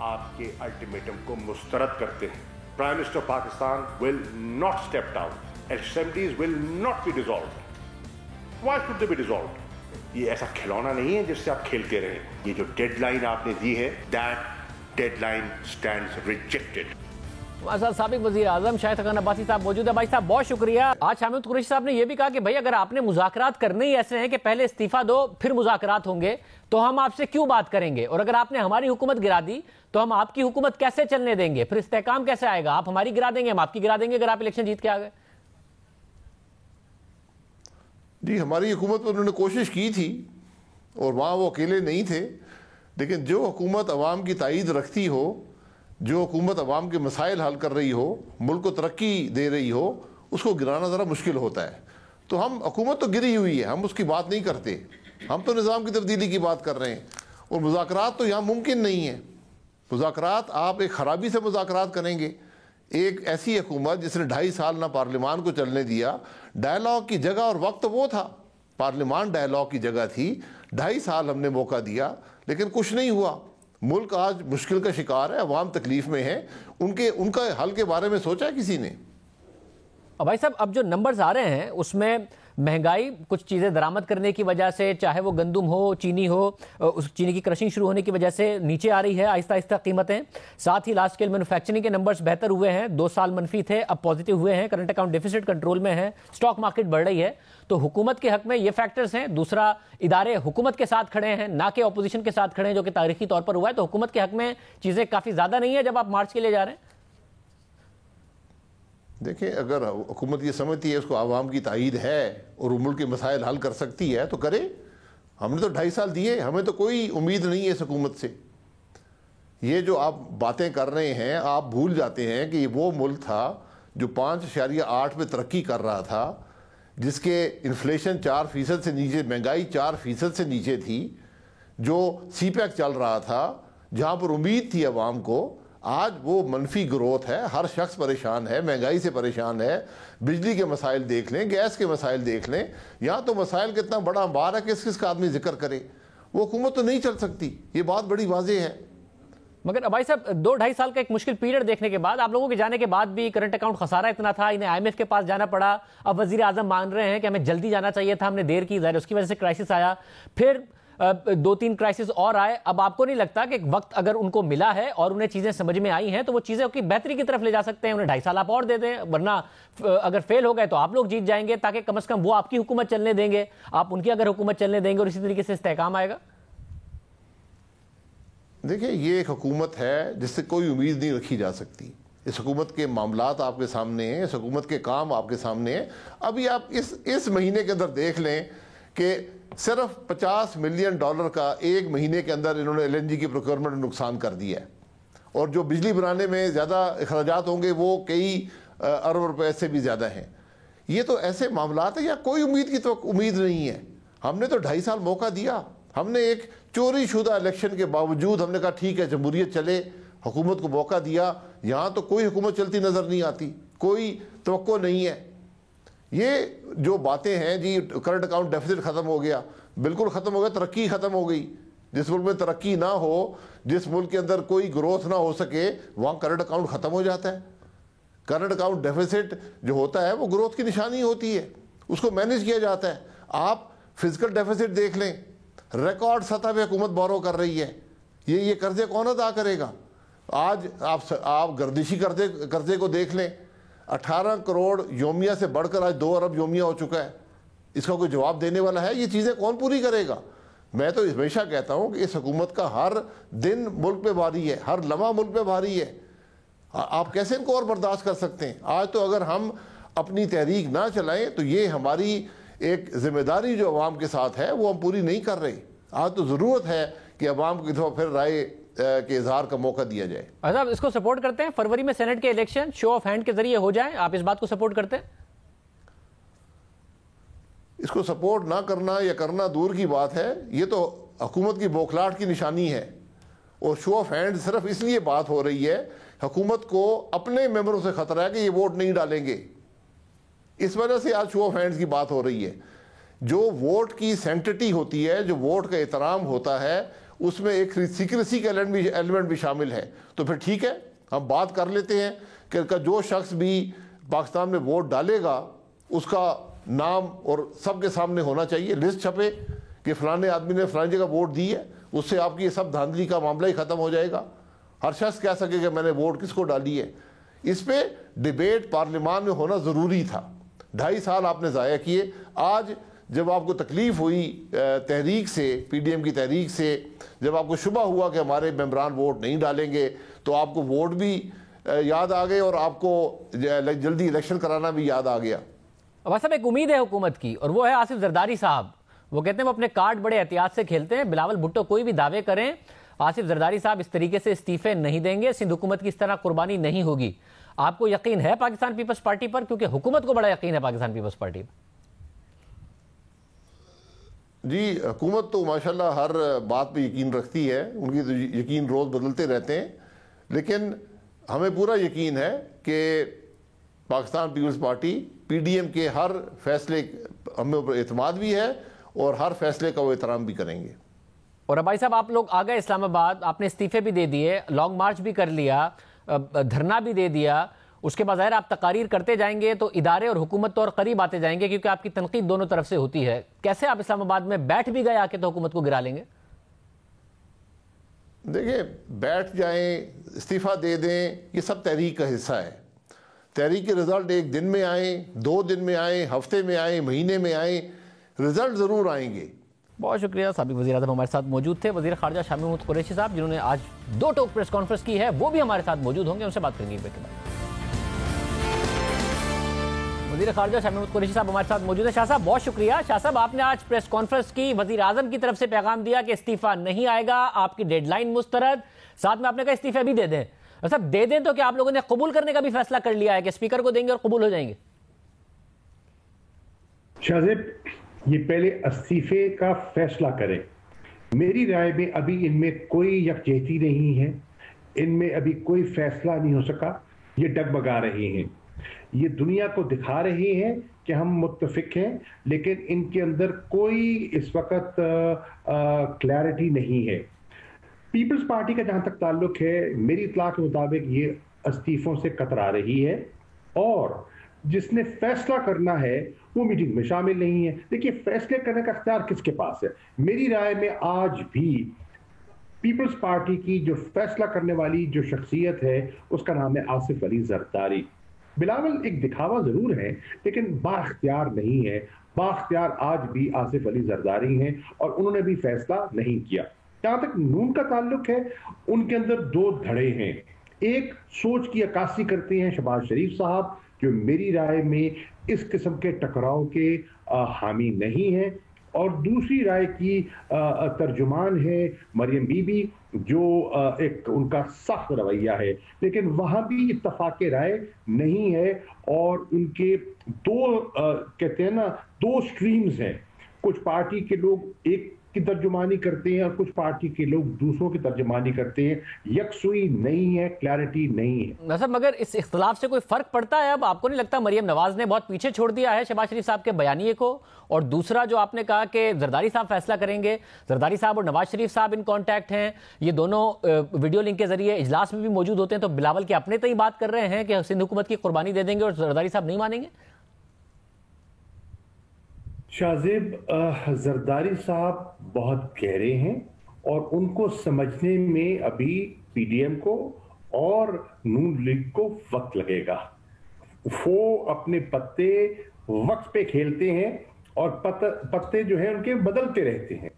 आपके अल्टीमेटम को मुस्तरद करते हैं। Prime minister Pakistan will not step down, assemblies will not be dissolved. Why should they B dissolved? ये ऐसा खिलौना नहीं है जिससे आप खेलते रहे। ये जो डेडलाइन आपने दी है, दैट डेडलाइन स्टैंड्स रिजेक्टेड। साबिक वजीर आजम शाहिद खान अब्बासी साहब मौजूद है। भाई साहब बहुत शुक्रिया। आज शाह महमूद कुरैशी साहब ने यह भी कहा कि भाई अगर आपने मुज़ाकरात करने ही ऐसे हैं कि पहले इस्तीफा दो फिर मुज़ाकरात होंगे, तो हम आपसे क्यों बात करेंगे, और अगर आपने हमारी हुकूमत गिरा दी तो हम आपकी हुकूमत कैसे चलने देंगे, फिर इस्तेहकाम कैसे आएगा? आप हमारी गिरा देंगे, हम आपकी गिरा देंगे अगर आप इलेक्शन जीत के आ गए। जी, हमारी हुकूमत पर उन्होंने कोशिश की थी और वहाँ वो अकेले नहीं थे, लेकिन जो हुकूमत अवाम की ताईद रखती हो, जो हुकूमत अवाम के मसाइल हल कर रही हो, मुल्क को तरक्की दे रही हो, उसको गिराना ज़रा मुश्किल होता है। तो हम हुकूमत तो गिरी हुई है, हम उसकी बात नहीं करते, हम तो निज़ाम की तब्दीली की बात कर रहे हैं। और मुज़ाकरात तो यहाँ मुमकिन नहीं है। मुज़ाकरात आप एक ख़राबी से मुज़ाकरात करेंगे। एक ऐसी हुकूमत जिसने 2.5 साल ना पार्लियामान को चलने दिया, डायलॉग की जगह और वक्त वो था, पार्लियामान डायलॉग की जगह थी, 2.5 साल हमने मौका दिया, लेकिन कुछ नहीं हुआ। मुल्क आज मुश्किल का शिकार है, अवाम तकलीफ में है, उनका हल के बारे में सोचा है किसी ने? अब भाई साहब, अब जो नंबर्स आ रहे हैं उसमें महंगाई, कुछ चीज़ें दरामद करने की वजह से, चाहे वो गंदुम हो, चीनी हो, उस चीनी की क्रशिंग शुरू होने की वजह से नीचे आ रही है आहिस्ता आहिस्ता कीमतें। साथ ही लार्ज स्केल मैन्युफैक्चरिंग के नंबर्स बेहतर हुए हैं, 2 साल मनफी थे, अब पॉजिटिव हुए हैं, करंट अकाउंट डेफिसिट कंट्रोल में है, स्टॉक मार्केट बढ़ रही है। तो हुकूमत के हक में ये फैक्टर्स हैं। दूसरा, इदारे हुकूमत के साथ खड़े हैं, ना कि ऑपोजिशन के साथ खड़े हैं, जो कि तारीखी तौर पर हुआ है। तो हुकूमत के हक में चीज़ें काफ़ी ज़्यादा नहीं है जब आप मार्च के लिए जा रहे हैं। देखिए, अगर हुकूमत ये समझती है उसको आवाम की ताईद है और मुल्क के मसाइल हल कर सकती है तो करे। हमने तो 2.5 साल दिए, हमें तो कोई उम्मीद नहीं है इस हुकूमत से। ये जो आप बातें कर रहे हैं, आप भूल जाते हैं कि वो मुल्क था जो 5.8 पे तरक्की कर रहा था, जिसके इन्फ्लेशन 4% से नीचे, महंगाई 4% से नीचे थी, जो सीपैक चल रहा था, जहाँ पर उम्मीद थी अवाम को। आज वो मनफी ग्रोथ है, हर शख्स परेशान है, महंगाई से परेशान है। बिजली के मसाइल देख लें, गैस के मसाइल देख लें, यहाँ तो मसाइल कितना बड़ा अंबार है, किस किस का आदमी जिक्र करे। वो हुकूमत तो नहीं चल सकती, ये बात बड़ी वाज़ेह है। मगर भाई साहब, 2-2.5 साल का एक मुश्किल पीरियड देखने के बाद, आप लोगों के जाने के बाद भी करंट अकाउंट खसारा इतना था, इन्हें IMF के पास जाना पड़ा। अब वजीर आजम मान रहे हैं कि हमें जल्दी जाना चाहिए था, हमने देर की, ज़ाहिर उसकी वजह से क्राइसिस आया। फिर 2-3 क्राइसिस और आए। अब आपको नहीं लगता कि वक्त अगर उनको मिला है और उन्हें चीजें समझ में आई हैं तो वो चीजें की बेहतरी की तरफ ले जा सकते हैं? उन्हें 2.5 साल आप और दे दें, वरना अगर फेल हो गए तो आप लोग जीत जाएंगे, ताकि कम से कम वो आपकी हुकूमत चलने देंगे, आप उनकी अगर हुकूमत चलने देंगे, और इसी तरीके से इस्तेहकाम आएगा। देखिए, ये एक हुकूमत है जिससे कोई उम्मीद नहीं रखी जा सकती। इस हुकूमत के मामलात आपके सामने हैं, इस हुकूमत के काम आपके सामने हैं। अभी आप इस महीने के अंदर देख लें कि सिर्फ $50 मिलियन का एक महीने के अंदर इन्होंने LNG की प्रोक्योरमेंट में नुकसान कर दिया है, और जो बिजली बनाने में ज़्यादा अखराजात होंगे वो कई अरब रुपए से भी ज़्यादा हैं। ये तो ऐसे मामलात हैं, या कोई उम्मीद की तो उम्मीद नहीं है। हमने तो 2.5 साल मौका दिया, हमने एक चोरी शुदा इलेक्शन के बावजूद हमने कहा ठीक है जमहूरियत चले, हुकूमत को मौका दिया। यहाँ तो कोई हुकूमत चलती नज़र नहीं आती, कोई तवक्को नहीं है। ये जो बातें हैं जी, करंट अकाउंट डेफिसिट ख़त्म हो गया, बिल्कुल ख़त्म हो गया, तरक्की ख़त्म हो गई। जिस मुल्क में तरक्की ना हो, जिस मुल्क के अंदर कोई ग्रोथ ना हो सके, वहाँ करंट अकाउंट ख़त्म हो जाता है। करंट अकाउंट डेफिसिट जो होता है वो ग्रोथ की निशानी होती है, उसको मैनेज किया जाता है। आप फिजिकल डेफिसिट देख लें, रिकॉर्ड सतह पे हुकूमत बोरो कर रही है। ये कर्जे कौन अदा करेगा? आज आप गर्दिशी कर्जे को देख लें, 18 करोड़ योमिया से बढ़कर आज 2 अरब योमिया हो चुका है। इसका कोई जवाब देने वाला है? ये चीज़ें कौन पूरी करेगा? मैं तो हमेशा कहता हूँ कि इस हुकूमत का हर दिन मुल्क पे भारी है, हर लम्हा मुल्क पे भारी है। आप कैसे इनको और बर्दाश्त कर सकते हैं? आज तो अगर हम अपनी तहरीक ना चलाएं तो ये हमारी एक जिम्मेदारी जो अवाम के साथ है वो हम पूरी नहीं कर रहे। आज तो ज़रूरत है कि अवाम को दफ़ा फिर राय के इजहार का मौका दिया जाए। अच्छा, इसको सपोर्ट करते हैं? फरवरी में सेनेट के इलेक्शन शो ऑफ हैंड के जरिए हो जाए, आप इस बात को सपोर्ट करते हैं? इसको सपोर्ट ना करना या करना दूर की बात है, ये तो हुकूमत की बौखलाहट की निशानी है। और शो ऑफ हैंड सिर्फ इसलिए बात हो रही है, हुकूमत को अपने मेंबरों से खतरा है कि ये वोट नहीं डालेंगे, इस वजह से आज शो ऑफ हैंड्स की बात हो रही है। जो वोट की सेंटिटी होती है, जो वोट का एहतराम होता है, उसमें एक सीक्रेसी का एलिमेंट भी शामिल है। तो फिर ठीक है, हम बात कर लेते हैं कि जो शख्स भी पाकिस्तान में वोट डालेगा उसका नाम और सबके सामने होना चाहिए, लिस्ट छपे कि फलाने आदमी ने फलाने जगह वोट दी है। उससे आपकी ये सब धांधली का मामला ही ख़त्म हो जाएगा। हर शख्स कह सकेगा मैंने वोट किसको डाली है। इस पे डिबेट पार्लियामान में होना ज़रूरी था। 2.5 साल आपने ज़ाया किए। आज जब आपको तकलीफ़ हुई तहरीक से, PDM की तहरीक से, जब आपको शुबा हुआ कि हमारे मेंबरान वोट नहीं डालेंगे, तो आपको वोट भी याद आ गए और आपको जल्दी इलेक्शन कराना भी याद आ गया। अब सब एक उम्मीद है हुकूमत की, और वो है आसिफ जरदारी साहब। वो कहते हैं वो अपने कार्ड बड़े एहतियात से खेलते हैं। बिलावल भुट्टो कोई भी दावे करें, आसिफ जरदारी साहब इस तरीके से इस्तीफे नहीं देंगे, सिंध हुकूमत की इस तरह कुर्बानी नहीं होगी। आपको यकीन है पाकिस्तान पीपल्स पार्टी पर? क्योंकि हुकूमत को बड़ा यकीन है पाकिस्तान पीपल्स पार्टी पर। जी, हुकूमत तो माशाल्लाह हर बात पे यकीन रखती है, उनकी तो यकीन रोज़ बदलते रहते हैं। लेकिन हमें पूरा यकीन है कि पाकिस्तान पीपल्स पार्टी PDM के हर फैसले हमें ऊपर एतमाद भी है, और हर फैसले का वो एहतराम भी करेंगे। और अब भाई साहब आप लोग आ गए इस्लामाबाद, आपने इस्तीफे भी दे दिए, लॉन्ग मार्च भी कर लिया, धरना भी दे दिया, उसके बाद ज़ाहिर आप तकारीर करते जाएंगे तो इदारे और हुकूमत तो और करीब आते जाएंगे क्योंकि आपकी तनकीद दोनों तरफ से होती है। कैसे आप इस्लामाबाद में बैठ भी गए आके तो हुकूमत को गिरा लेंगे? देखिए, बैठ जाएं, इस्तीफ़ा दे दें, ये सब तहरीक का हिस्सा है। तहरीक के रिज़ल्ट एक दिन में आए, 2 दिन में आए, हफ्ते में आए, महीने में आए, रिज़ल्ट ज़रूर आएंगे। बहुत शुक्रिया। साबिक वज़ीर आज़म हमारे साथ मौजूद थे, वज़ीर ख़ारजा शाह महमूद कुरैशी साहब, जिन्होंने आज 2 टोक प्रेस कॉन्फ्रेंस की है, वो भी हमारे साथ मौजूद होंगे, उनसे बात करेंगे एक ब्रेक के बाद। वज़ीर ख़ारजा शाह महमूद कुरैशी साहब हमारे साथ मौजूद है। शाह साहब बहुत शुक्रिया। शाह साहब आपने आज प्रेस कॉन्फ्रेंस की, वज़ीर आज़म की तरफ से पैगाम दिया कि इस्तीफ़ा नहीं आएगा, आपकी डेडलाइन मुस्तरद, साथ में आपने कहा इस्तीफ़ा भी दे दें। अच्छा, दे दें तो क्या आप लोगों ने कबूल करने का भी फैसला कर लिया है कि स्पीकर को देंगे और कबूल हो जाएंगे? शाहजेब, ये पहले इस्तीफे का फैसला करें। मेरी राय में अभी इनमें कोई यकजहती नहीं है, इनमें अभी कोई फैसला नहीं हो सका। ये डगमगा रहे हैं, ये दुनिया को दिखा रहे हैं कि हम मुत्तफिक हैं, लेकिन इनके अंदर कोई इस वक्त क्लैरिटी नहीं है। पीपल्स पार्टी का जहां तक ताल्लुक है, मेरी इत्तला के मुताबिक ये इस्तीफों से कतरा रही है और जिसने फैसला करना है वो मीटिंग में शामिल नहीं है। देखिए, फैसले करने का इख्तियार किसके पास है? मेरी राय में आज भी पीपल्स पार्टी की जो फैसला करने वाली जो शख्सियत है उसका नाम है आसिफ अली जरदारी। बिलावल एक दिखावा जरूर है लेकिन बाख्तियार नहीं है। बाख्तियार आज भी आसिफ अली जरदारी हैं और उन्होंने भी फैसला नहीं किया। जहां तक नून का ताल्लुक है, उनके अंदर 2 धड़े हैं। एक सोच की अक्कासी करते हैं शहबाज शरीफ साहब, जो मेरी राय में इस किस्म के टकराव के हामी नहीं है, और दूसरी राय की तर्जुमान है मरियम बीबी, जो एक उनका सख्त रवैया है, लेकिन वहां भी इत्तफाक राय नहीं है। और उनके 2 कहते हैं ना 2 स्ट्रीम्स हैं। कुछ पार्टी के लोग एक की तर्जुमानी करते हैं और कुछ पार्टी के लोग दूसरों की तर्जुमानी करते हैं। यकसुई नहीं है, क्लैरिटी नहीं है। नसब, मगर इस इख्तिलाफ से कोई फर्क पड़ता है? अब आपको नहीं लगता मरियम नवाज ने बहुत पीछे छोड़ दिया है शहबाज शरीफ साहब के बयानिए को? और दूसरा जो आपने कहा कि जरदारी साहब फैसला करेंगे, जरदारी साहब और नवाज शरीफ साहब इन कांटेक्ट हैं, ये दोनों वीडियो लिंक के जरिए इजलास में भी मौजूद होते हैं, तो बिलावल के अपने तो ही बात कर रहे हैं कि सिंध हुकूमत की कुर्बानी दे देंगे और जरदारी साहब नहीं मानेंगे। शाहजेब, जरदारी साहब बहुत गहरे हैं और उनको समझने में अभी पीडीएम को और नून लीग को वक्त लगेगा। वो अपने पत्ते वक्त पे खेलते हैं और पत्ते जो है उनके बदलते रहते हैं।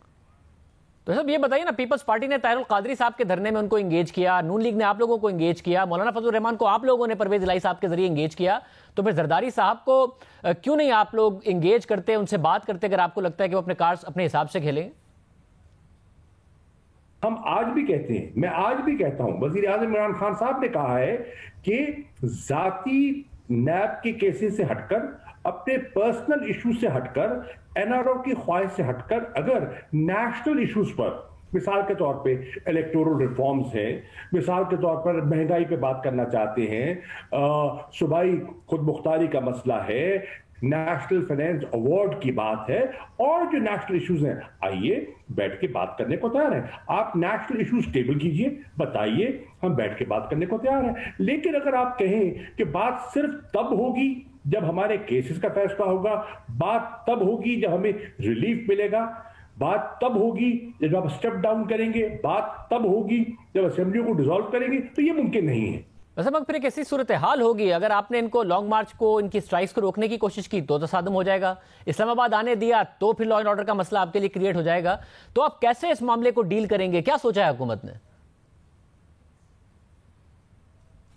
तो साहब ये बताइए ना, पीपल्स पार्टी ने ताहिरुल कादरी साहब के धरने में उनको एंगेज किया, नून लीग ने आप लोगों को एंगेज किया, मौलाना फजलुर रहमान को आप लोगों ने परवेज इलाही साहब के जरिए एंगेज किया, तो फिर जरदारी साहब को क्यों नहीं आप लोग एंगेज करते, उनसे बात करते, अगर आपको लगता है कि वो अपने कार्ड्स अपने हिसाब से खेलेंगे? हम आज भी कहते हैं, मैं आज भी कहता हूं, वजीर आजम इमरान खान साहब ने कहा है कि जाती नैब के केसेस से हटकर, अपने पर्सनल इश्यूज से हटकर, एनआरओ की ख्वाहिश से हटकर अगर नेशनल इश्यूज पर, मिसाल के तौर पे इलेक्टोरल रिफॉर्म्स हैं, मिसाल के तौर पर महंगाई पे बात करना चाहते हैं, सूबाई खुद मुख्तारी का मसला है, नेशनल फाइनेंस अवार्ड की बात है, और जो नेशनल इश्यूज हैं, आइए बैठ के बात करने को तैयार है। आप नेशनल इश्यूज टेबल कीजिए, बताइए, हम बैठ के बात करने को तैयार है। लेकिन अगर आप कहें कि बात सिर्फ तब होगी जब हमारे केसेस का फैसला होगा, बात तब होगी जब हमें रिलीफ मिलेगा, बात तब होगी जब आप स्टेप डाउन करेंगे, बात तब होगी जब असेंबली को डिसॉल्व करेंगे, तो ये मुमकिन नहीं है। वैसे मगर फिर एक ऐसी सूरत हाल होगी, अगर आपने इनको लॉन्ग मार्च को, इनकी स्ट्राइक्स को रोकने की कोशिश की तो तसादम हो जाएगा, इस्लामाबाद आने दिया तो फिर लॉ एंड ऑर्डर का मसला आपके लिए क्रिएट हो जाएगा। तो आप कैसे इस मामले को डील करेंगे? क्या सोचा है हुकूमत ने?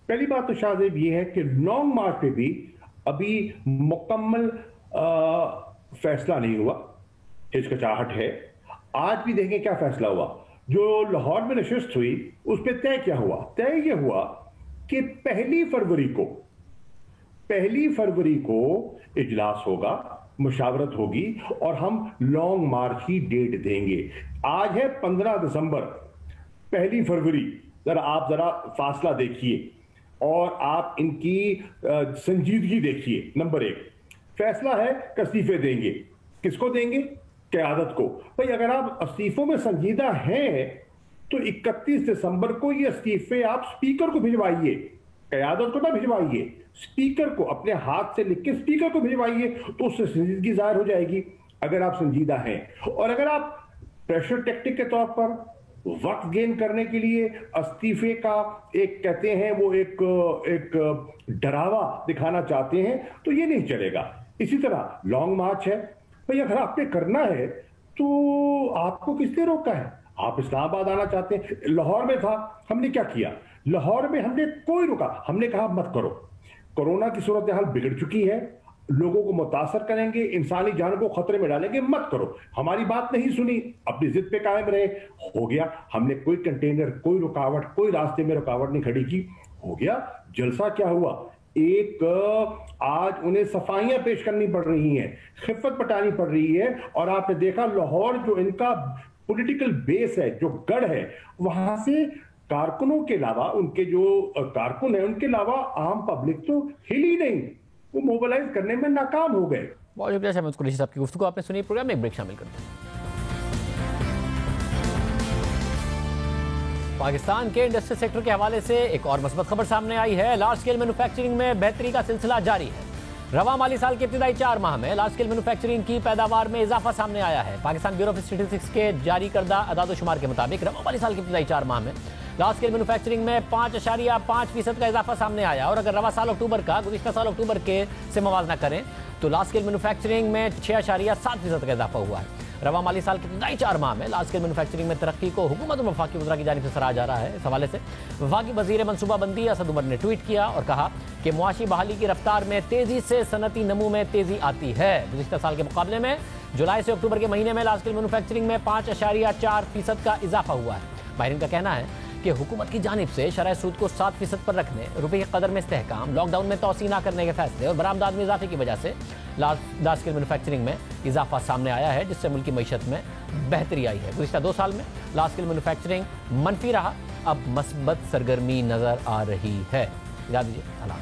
पहली बात तो शाहजेब ये है कि लॉन्ग मार्च पे भी अभी मुकम्मल फैसला नहीं हुआ, हिचकिचाहट है। आज भी देखें क्या फैसला हुआ। जो लाहौर में नशिस्त हुई उस पर तय क्या हुआ? तय यह हुआ कि पहली फरवरी को इजलास होगा, मुशावरत होगी और हम लॉन्ग मार्च की डेट देंगे। आज है 15 दिसंबर, पहली फरवरी, जरा फासला देखिए और आप इनकी संजीदगी देखिए। नंबर 1 फैसला है कि इस्तीफे देंगे। किसको देंगे? क़यादत को, भाई अगर आप इस्तीफों में संजीदा हैं तो 31 दिसंबर को ये इस्तीफे आप स्पीकर को भिजवाइए, क़यादत को ना भिजवाइए, स्पीकर को अपने हाथ से लिख के स्पीकर को भिजवाइए, तो उससे संजीदगी जाहिर हो जाएगी अगर आप संजीदा हैं। और अगर आप प्रेशर टेक्टिक के तौर पर वक्त गेन करने के लिए इस्तीफे का एक कहते हैं वो एक डरावा दिखाना चाहते हैं तो ये नहीं चलेगा। इसी तरह लॉन्ग मार्च है, भाई अगर आपने करना है तो आपको किसने रोका है? आप इस्लामाबाद आना चाहते हैं, लाहौर में था, हमने क्या किया? लाहौर में हमने कोई रुका, हमने कहा मत करो, कोरोना की सूरत हाल बिगड़ चुकी है, लोगों को मुतासर करेंगे, इंसानी जान को खतरे में डालेंगे, मत करो। हमारी बात नहीं सुनी, अपनी जिद पे कायम रहे, हो गया। हमने कोई कंटेनर, कोई रुकावट, कोई रास्ते में रुकावट नहीं खड़ी की, हो गया। जलसा क्या हुआ? आज उन्हें सफाइयां पेश करनी पड़ रही हैं, खिफत पटानी पड़ रही है, और आपने देखा लाहौर जो इनका पॉलिटिकल बेस है, जो गढ़ है, वहां से कारकुनों के अलावा, उनके जो कारकुन है उनके अलावा आम पब्लिक तो हिली नहीं, वो मोबिलाइज करने में नाकाम हो गए। बहुत शुक्रिया शहमद कुरैशी साहब की गुफ्तगू आपने सुनी। प्रोग्राम में एक ब्रेक शामिल करते हैं। पाकिस्तान के इंडस्ट्रियल सेक्टर के हवाले से एक और मस्बत खबर सामने आई है। लार्ज स्केल मैन्युफैक्चरिंग में बेहतरी का सिलसिला जारी है। रवा माली साल के इब्तिदाई 4 माह में लार्ज स्केल मैन्युफैक्चरिंग की पैदावार में इजाफा सामने आया है। पाकिस्तान ब्यूरो ऑफ स्टैटिस्टिक्स के जारी करदा अदाद-ओ-शुमार के मुताबिक रवा माली साल के इब्तिदाई 4 माह में लार्ज स्केल मैन्युफैक्चरिंग में 5.5% का इजाफा सामने आया। और अगर रवा साल अक्टूबर का गुज़िश्ता साल अक्टूबर के से मुवाजना करें तो लार्ज स्केल मैन्युफैक्चरिंग में 6.7% का इजाफा हुआ है। रवा माली साल के इब्तिदाई 4 माह में लार्ज स्केल मैन्युफैक्चरिंग में तरक्की को हुकूमत और वफाकी वज़रा की जानिब से सराहा जा रहा है। इस हवाले से वफाकी वज़ीर मनसूबाबंदी असद उमर ने ट्वीट किया और कहा कि मुआशी बहाली की रफ्तार में तेज़ी से सनती नमू में तेज़ी आती है। गुज़िश्ता साल के मुकाबले में जुलाई से अक्टूबर के महीने में लार्ज स्केल मैन्युफैक्चरिंग में 5.4% का इजाफा हुआ है। माहिरीन का कहना है कि हुकूमत की जानिब से शरह सूद को 7% पर रखने, रुपये की कदर में इस्तेहकाम, लॉकडाउन में तोसी न करने के फैसले और बरामदात में इजाफे की वजह से लार्ज स्केल मैन्युफैक्चरिंग में इजाफा सामने आया है, जिससे मुल्क की मईशत में बेहतरी आई है। गुज़िश्ता 2 साल में लार्ज स्केल मैन्युफैक्चरिंग मनफी रहा, अब मस्बत सरगर्मी नज़र आ रही है। इजाज़त दीजिए, अल्लाह।